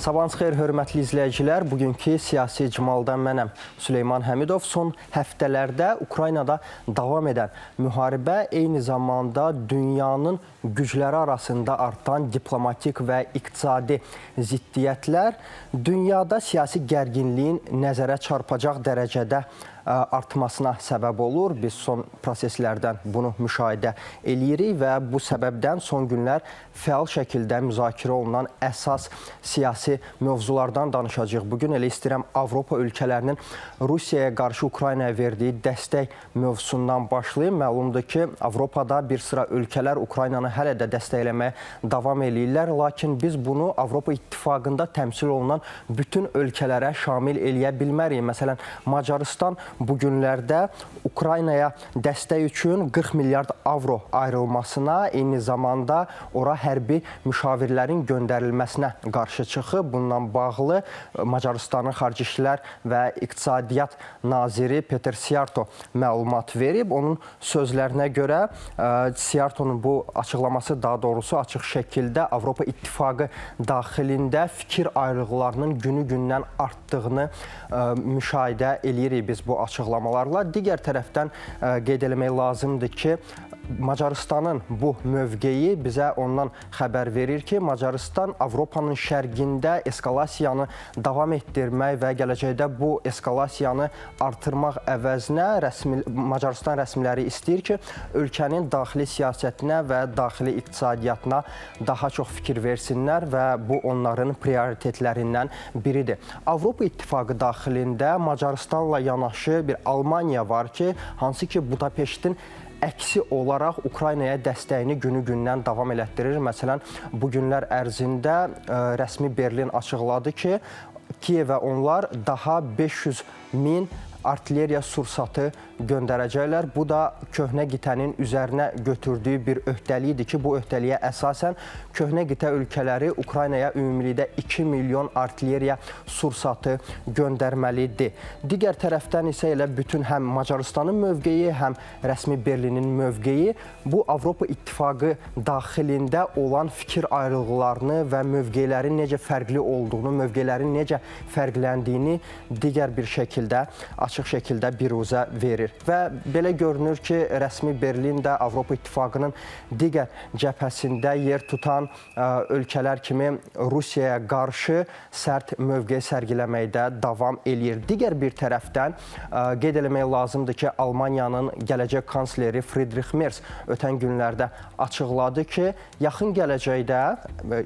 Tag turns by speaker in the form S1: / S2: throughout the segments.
S1: Sabahınız xeyir, hörmətli izləyicilər. Bugünkü siyasi icmaldan mənəm Süleyman Həmidov. Son həftələrdə Ukraynada davam edən müharibə eyni zamanda dünyanın gücləri arasında artan diplomatik və iqtisadi ziddiyyətlər dünyada siyasi gərginliyin nəzərə çarpacaq dərəcədə artmasına səbəb olur. Biz son proseslərdən bunu müşahidə eləyirik və bu səbəbdən son günlər fəal şəkildə müzakirə olunan əsas siyasi mövzulardan danışacağıq. Bugün elə istəyirəm Avropa ölkələrinin Rusiyaya qarşı Ukraynaya verdiyi dəstək mövzusundan başlayım. Məlumdur ki, Avropada bir sıra ölkələr Ukraynanı hələ də dəstəkləməyə davam eləyirlər. Lakin biz bunu Avropa İttifaqında təmsil olunan bütün ölkələrə şamil eləyə bilmərik. Məsələn, Macarıstan bu günlərdə Ukraynaya dəstək üçün 40 milyard avro ayrılmasına, eyni zamanda ora hərbi müşavirlərin göndərilməsinə qarşı çıxıb. Bununla bağlı Macarıstanın Xarici İşlər və İqtisadiyyat naziri Peter Siarto məlumat verib. Onun sözlərinə görə Siartonun bu açıqlaması, daha doğrusu açıq şəkildə Avropa İttifaqı daxilində fikir ayrılıqlarının günü-gündən artdığını müşahidə eləyirik biz bu açıqlamalarla. Digər tərəfdən qeyd eləmək lazımdır ki, Macarıstanın bu mövqeyi bizə ondan xəbər verir ki, Macarıstan Avropanın şərqində eskalasiyanı davam etdirmək və gələcəkdə bu eskalasiyanı artırmaq əvəzinə Macarıstan rəsmiləri istəyir ki, ölkənin daxili siyasətinə və daxili iqtisadiyyatına daha çox fikir versinlər və bu onların prioritetlərindən biridir. Avropa İttifaqı daxilində Macarıstanla yanaşı bir Almaniya var ki, hansı ki Budapeştin əksi olaraq Ukraynaya dəstəyini günü-gündən davam elətdirir. Məsələn, bu günlər ərzində rəsmi Berlin açıqladı ki, Kiyevə onlar daha 500 min artilleriya sursatı göndərəcəklər. Bu da köhnə qitənin üzərinə götürdüyü bir öhdəlikdir ki, bu öhdəliyə əsasən köhnə qitə ölkələri Ukraynaya ümumilikdə 2 milyon artilleriya sursatı göndərməlidir. Digər tərəfdən isə elə bütün həm Macarıstanın mövqeyi, həm rəsmi Berlinin mövqeyi bu Avropa İttifaqı daxilində olan fikir ayrılıqlarını və mövqelərin necə fərqli olduğunu, mövqelərin necə fərqləndiyini digər bir şəkildə, açıq şəkildə biruzə verir. Və belə görünür ki, rəsmi Berlin də Avropa İttifaqının digər cəbhəsində yer tutan ölkələr kimi Rusiyaya qarşı sərt mövqe sərgiləməkdə davam eləyir. Digər bir tərəfdən qeyd eləmək lazımdır ki, Almaniyanın gələcək kansleri Friedrich Merz ötən günlərdə açıqladı ki, yaxın gələcəkdə,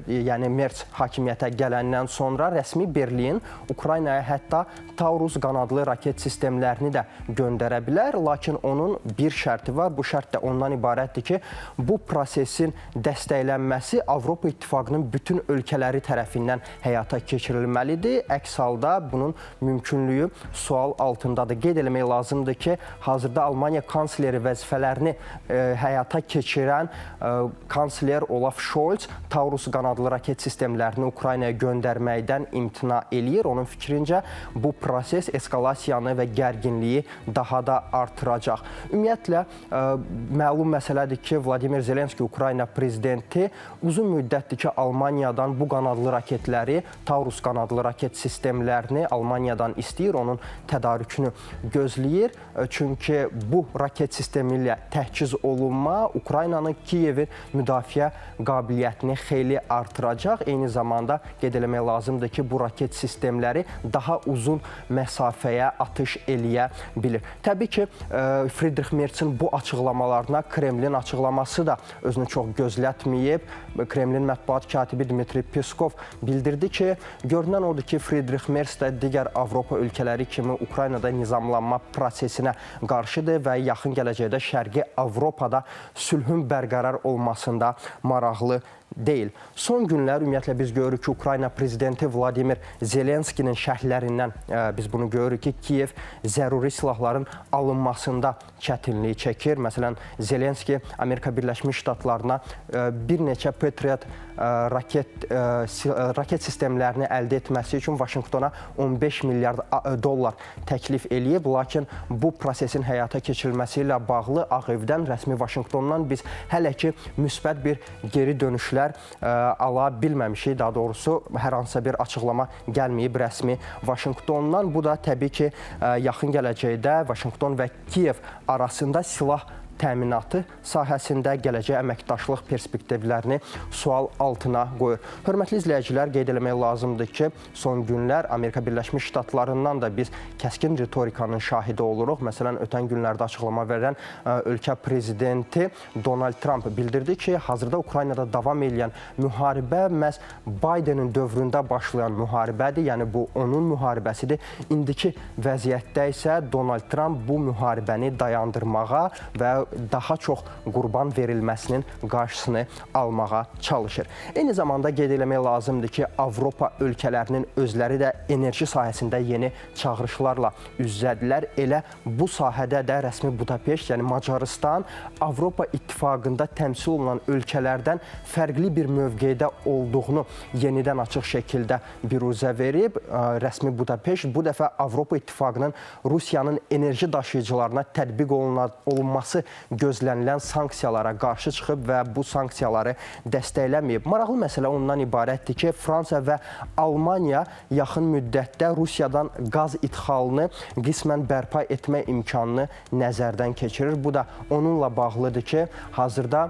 S1: yəni Merz hakimiyyətə gələndən sonra rəsmi Berlin Ukraynaya hətta Taurus qanadlı raket sistemlərini də göndərə bilər. Lakin onun bir şərti var. Bu şərt də ondan ibarətdir ki, bu prosesin dəstəklənməsi Avropa İttifaqının bütün ölkələri tərəfindən həyata keçirilməlidir. Əks halda bunun mümkünlüyü sual altındadır. Qeyd eləmək lazımdır ki, hazırda Almaniya kansleri vəzifələrini həyata keçirən kansler Olaf Scholz Taurus qanadlı raket sistemlərini Ukraynaya göndərməkdən imtina eləyir. Onun fikrincə, bu proses eskalasiyanı və gərginliyi daha da artıracaq. Ümumiyyətlə, məlum məsələdir ki, Vladimir Zelenski, Ukrayna prezidenti uzun müddətdir ki, Almaniyadan bu qanadlı raketləri, Taurus qanadlı raket sistemlərini Almaniyadan istəyir, onun tədarükünü gözləyir. Çünki bu raket sistemi ilə təhciz olunma Ukraynanın Kiyevin müdafiə qabiliyyətini xeyli artıracaq. Eyni zamanda qeyd eləmək lazımdır ki, bu raket sistemləri daha uzun məsafəyə atış eləyə bilir. Təbii ki, Friedrich Merzin bu açıqlamalarına Kremlin açıqlaması da özünü çox gözlətməyib. Kremlin mətbuat katibi Dmitri Peskov bildirdi ki, görünən odur ki, Friedrich Merz də digər Avropa ölkələri kimi Ukraynada nizamlanma prosesinə qarşıdır və yaxın gələcəkdə Şərqi Avropada sülhün bərqərar olmasında maraqlı deyil. Son günlər ümumiyyətlə biz görürük ki, Ukrayna prezidenti Vladimir Zelenskinin şərhlərindən biz bunu görürük ki, Kiyev zəruri silahların alınmasında çətinlik çəkir. Məsələn, Zelenski Amerika Birləşmiş Ştatlarına bir neçə Patriot raket sistemlərini əldə etməsi üçün Vaşinqtona 15 milyard dollar təklif eləyib. Lakin bu prosesin həyata keçirilməsi ilə bağlı Ağ Evdən, rəsmi Vaşinqtondan biz hələ ki müsbət bir geri dönüşlər ala bilməmişik. Daha doğrusu hər hansısa bir açıqlama gəlməyib rəsmi Vaşinqtondan. Bu da təbii ki yaxın gələcəkdə Vaşinqton və Kiyev arasında silah təminatı sahəsində gələcək əməkdaşlıq perspektivlərini sual altına qoyur. Hörmətli izləyicilər, qeyd eləmək lazımdır ki, son günlər Amerika Birləşmiş Ştatlarından da biz kəskin ritorikanın şahidi oluruq. Məsələn, ötən günlərdə açıqlama verən ölkə prezidenti Donald Trump bildirdi ki, hazırda Ukraynada davam edən müharibə məhz Bidenin dövründə başlayan müharibədir. Yəni, bu onun müharibəsidir. İndiki vəziyyətdə isə Donald Trump bu müharibəni dayandırmağa və daha çox qurban verilməsinin qarşısını almağa çalışır. Eyni zamanda qeyd eləmək lazımdır ki, Avropa ölkələrinin özləri də enerji sahəsində yeni çağırışlarla üz-üzədirlər. Elə bu sahədə də rəsmi Budapeşt, yəni Macarıstan, Avropa İttifaqında təmsil olunan ölkələrdən fərqli bir mövqedə olduğunu yenidən açıq şəkildə biruzə verib. Rəsmi Budapeşt bu dəfə Avropa İttifaqının Rusiyanın enerji daşıyıcılarına tətbiq olunması gözlənilən sanksiyalara qarşı çıxıb və bu sanksiyaları dəstəkləməyib. Maraqlı məsələ ondan ibarətdir ki, Fransa və Almaniya yaxın müddətdə Rusiyadan qaz idxalını qismən bərpa etmə imkanını nəzərdən keçirir. Bu da onunla bağlıdır ki, hazırda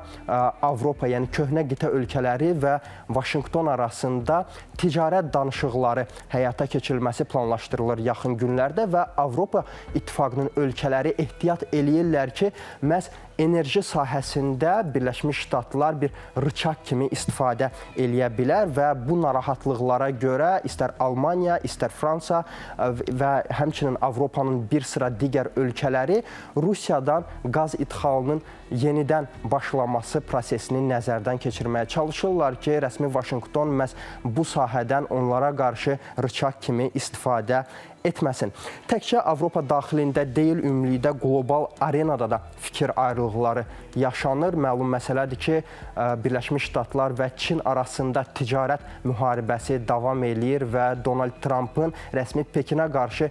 S1: Avropa, yəni köhnə qitə ölkələri və Vaşinqton arasında ticarət danışıqları həyata keçirilməsi planlaşdırılır yaxın günlərdə və Avropa İttifaqının ölkələri ehtiyat eləyirlər ki, məhz enerji sahəsində Birləşmiş Ştatlar bir rıçaq kimi istifadə eləyə bilər və bu narahatlıqlara görə istər Almaniya, istər Fransa və həmçinin Avropanın bir sıra digər ölkələri Rusiyadan qaz idxalının yenidən başlaması prosesini nəzərdən keçirməyə çalışırlar ki, rəsmi Vaşinqton məhz bu sahədən onlara qarşı rıçaq kimi istifadə etməsin. Təkcə Avropa daxilində deyil, ümumilikdə qlobal arenada da fikir ayrılıqları yaşanır. Məlum məsələdir ki, Birləşmiş Ştatlar və Çin arasında ticarət müharibəsi davam eləyir və Donald Trumpın rəsmi Pekinə qarşı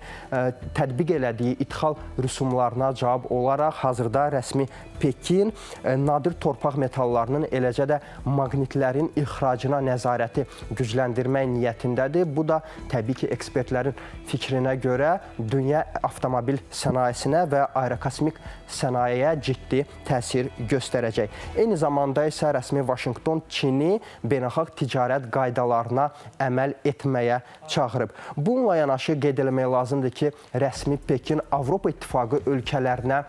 S1: tətbiq elədiyi idxal rüsumlarına cavab olaraq hazırda rəsmi Pekin nadir torpaq metallarının, eləcə də maqnitlərin ixracına nəzarəti gücləndirmək niyyətindədir. Bu da təbii ki, ekspertlərin fikrinə görə dünya avtomobil sənayesinə və aerokosmik sənayeyə ciddi təsir göstərəcək. Eyni zamanda isə rəsmi Vaşinqton Çini beynəlxalq ticarət qaydalarına əməl etməyə çağırıb. Bununla yanaşı qeyd eləmək lazımdır ki, rəsmi Pekin Avropa İttifaqı ölkələrinə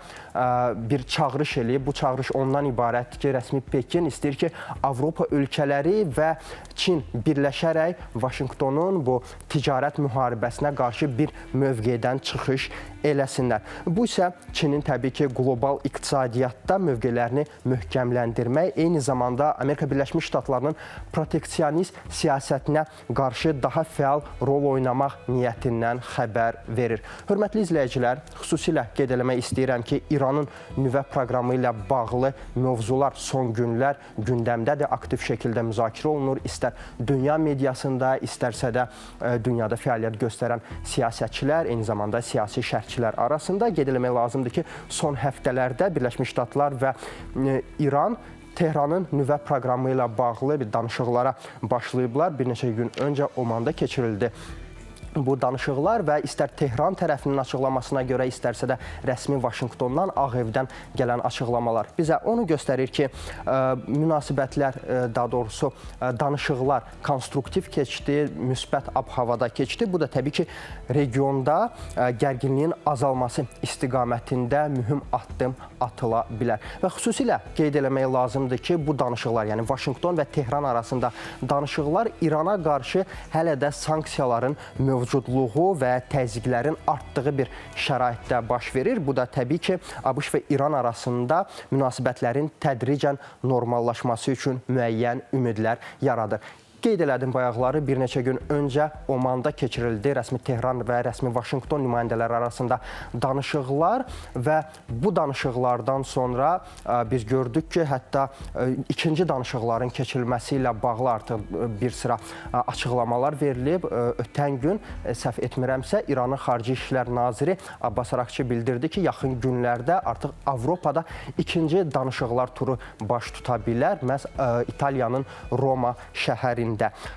S1: bir çağırış eləyib. Bu çağırış ondan ibarətdir ki, rəsmi Pekin istəyir ki, Avropa ölkələri və Çin birləşərək Vaşinqtonun bu ticarət müharibəsinə qarşı bir mövqedən çıxış eləsinlər. Bu isə Çinin təbii ki, qlobal iqtisadiyyatda mövqelərini möhkəmləndirmək, eyni zamanda Amerika Birləşmiş Ştatlarının proteksionist siyasətinə qarşı daha fəal rol oynamaq niyyətindən xəbər verir. Hörmətli izləyicilər, xüsusilə qeyd eləmək istəyirəm ki, İranın nüvə proqramı ilə bağlı mövzular son günlər gündəmdədir, aktiv şəkildə müzakirə olunur. İstər dünya mediasında, istərsə də dünyada fəaliyyət göstərən siyasətçilər, eyni zamanda siyasi şərhçilər arasında qeyd eləmək lazımdır ki, son həftələrdə Birləşmiş Ştatlar və İran Tehranın nüvə proqramı ilə bağlı bir danışıqlara başlayıblar. Bir neçə gün öncə Omanda keçirildi bu danışıqlar və istər Tehran tərəfinin açıqlamasına görə, istərsə də rəsmi Vaşinqtondan, Ağ Evdən gələn açıqlamalar bizə onu göstərir ki, münasibətlər, daha doğrusu danışıqlar konstruktiv keçdi, müsbət ab-havada keçdi. Bu da təbii ki, regionda gərginliyin azalması istiqamətində mühüm addım atıla bilər. Və xüsusilə qeyd eləmək lazımdır ki, bu danışıqlar, yəni Vaşinqton və Tehran arasında danışıqlar İrana qarşı hələ də sanksiyaların mövcudluğu və təzyiqlərin artdığı bir şəraitdə baş verir. Bu da təbii ki, ABŞ və İran arasında münasibətlərin tədricən normallaşması üçün müəyyən ümidlər yaradır. Qeyd elədim bayaqları, bir neçə gün öncə Omanda keçirildi rəsmi Tehran və rəsmi Vaşinqton nümayəndələri arasında danışıqlar və bu danışıqlardan sonra biz gördük ki, hətta ikinci danışıqların keçirilməsi ilə bağlı artıq bir sıra açıqlamalar verilib. Ötən gün, səhv etmirəmsə, İranın Xarici İşlər Naziri Abbas Araqçı bildirdi ki, yaxın günlərdə artıq Avropada ikinci danışıqlar turu baş tuta bilər, məhz İtaliyanın Roma şəhərində.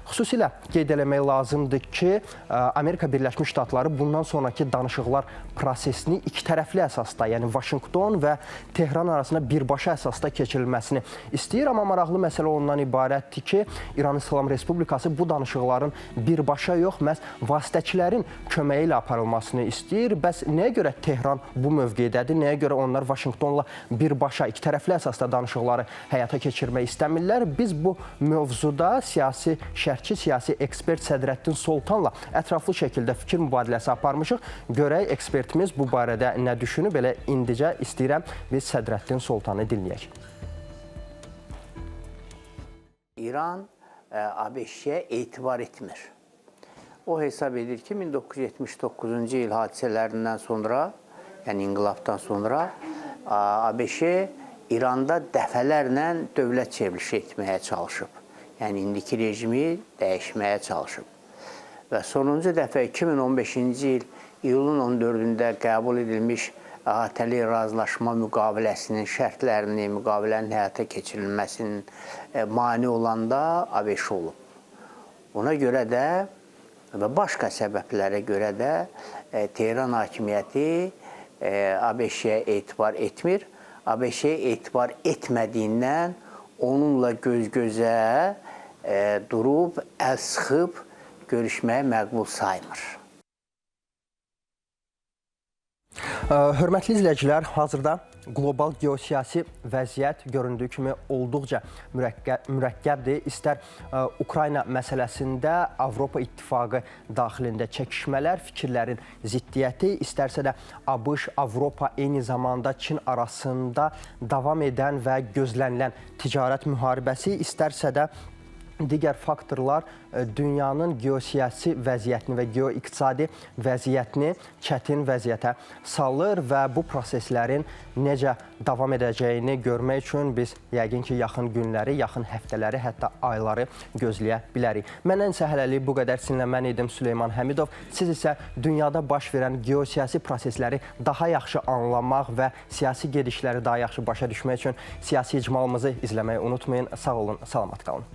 S1: Xüsusilə qeyd eləmək lazımdır ki, Amerika Birləşmiş Ştatları bundan sonraki danışıqlar prosesini iki tərəfli əsasda, yəni Vaşinqton və Tehran arasında birbaşa əsasda keçirilməsini istəyir. Amma maraqlı məsələ ondan ibarətdir ki, İran İslam Respublikası bu danışıqların birbaşa yox, məhz vasitəçilərin köməyi ilə aparılmasını istəyir. Bəs nəyə görə Tehran bu mövqedədir? Nəyə görə onlar Vaşinqtonla birbaşa, iki tərəfli əsasda danışıqları həyata keçirmək istəmirlər? Biz bu mövzuda siyasi şərhçi, siyasi ekspert Sədrəddin Soltanla ətraflı şəkildə fikir mübadiləsi aparmışıq. Görək ekspertimiz bu barədə nə düşünüb? Belə indicə istəyirəm biz Sədrəddin Soltanı dinləyək.
S2: İran ABŞ-yə etibar etmir. O hesab edir ki, 1979-cu il hadisələrindən sonra, yəni inqilabdan sonra ABŞ İranda dəfələrlə dövlət çevrilişi etməyə çalışıb. Yəni indiki rejimi dəyişməyə çalışıb. Və sonuncu dəfə 2015-ci il iyulun 14-də qəbul edilmiş əhatəli razılaşma müqaviləsinin şərtlərini, müqavilənin həyata keçirilməsinin mane olanda ABŞ olub. Ona görə də və başqa səbəblərə görə də Tehran hakimiyyəti ABŞ-yə etibar etmir. ABŞ-yə etibar etmədiyindən onunla göz-gözə durub, əl sıxıb görüşməyə məqbul saymır.
S1: Hörmətli izləyicilər, hazırda qlobal geosiyasi vəziyyət göründüyü kimi olduqca mürəkkəbdir. İstər Ukrayna məsələsində Avropa İttifaqı daxilində çəkişmələr, fikirlərin ziddiyyəti, istərsə də ABŞ, Avropa, eyni zamanda Çin arasında davam edən və gözlənilən ticarət müharibəsi, istərsə də digər faktorlar dünyanın geosiyasi vəziyyətini və geoiqtisadi vəziyyətini çətin vəziyyətə salır və bu proseslərin necə davam edəcəyini görmək üçün biz yəqin ki, yaxın günləri, yaxın həftələri, hətta ayları gözləyə bilərik. Məndən isə hələlik bu qədər. Sizinlə mən idim Süleyman Həmidov. Siz isə dünyada baş verən geosiyasi prosesləri daha yaxşı anlamaq və siyasi gedişləri daha yaxşı başa düşmək üçün siyasi icmalımızı izləməyi unutmayın. Sağ olun, salamat qalın.